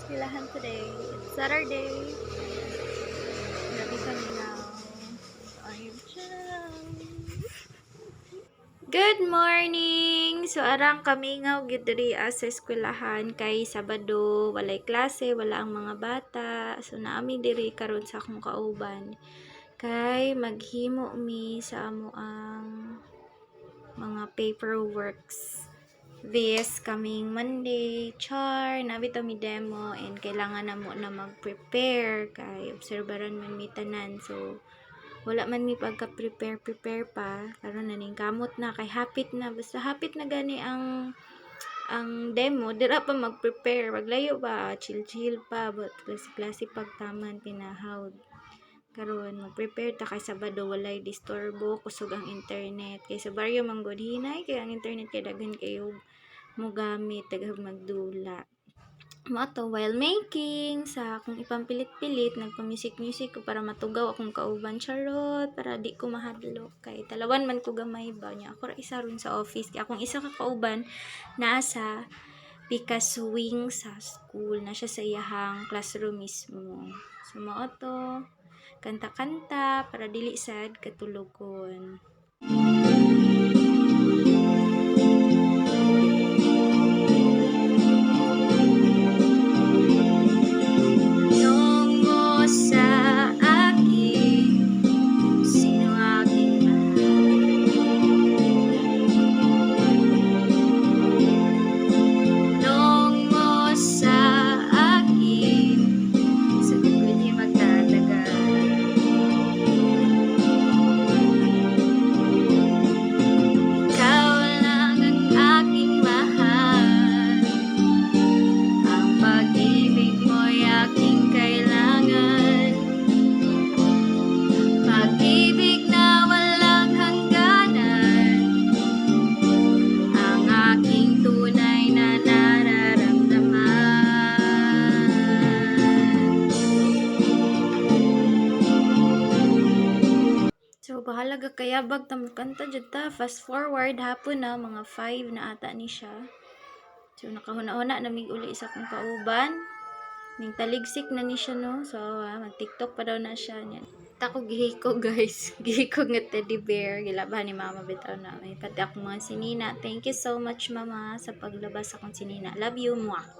Ilahan today. It's Saturday. Gabi kami now. Ayun siya. Good morning! So, arang kami nga gidri sa eskwelahan kay Sabado, walay klase, wala ang mga bata. So, naami diri karon sa akong kauban. Kay maghimo mi sa amo ang mga paperworks. This coming Monday, char, nabito mi demo and kailangan na mo na mag-prepare kay obserbaran man mi tanan. So, wala man mi pagka-prepare pa karon na ning kamot na kay hapit na basta hapit na gani ang demo dira pa mag-prepare maglayo ba chill pa but klase pagtaman pinahawd karon mag-prepare ta kay Sabado walay disturbo kusog ang internet kay sa baryo manggod hinay kay ang internet kay daghan kayo mo gamit tagad magdula mo to while making sa akong ipampilit-pilit nagpa-music ko para matugaw akong kauban charot para di ko mahadlok kay talawan man ko gamay ba nya ako ra isa ron sa office kay akong isa ka kauban naa sa Picasso wing sa school na siya sa iyahang classroom mismo so mo to kanta-kanta para dili sad katulogon. So, bahala ga kaya bag tamukanta jud ta. Fast forward hapon na mga 5 na ata ni siya. So, nakahuna-huna na mig uli sa akong kauban. Ning taligsik na ni siya no. So, mag-TikTok pa daw na siya niyan. Tako gihiko guys. Gihiko nga teddy bear. Gilabahan ni mama bitaw na. May pati akong mga sinina. Thank you so much mama sa paglabas akong sinina. Love you, mwah.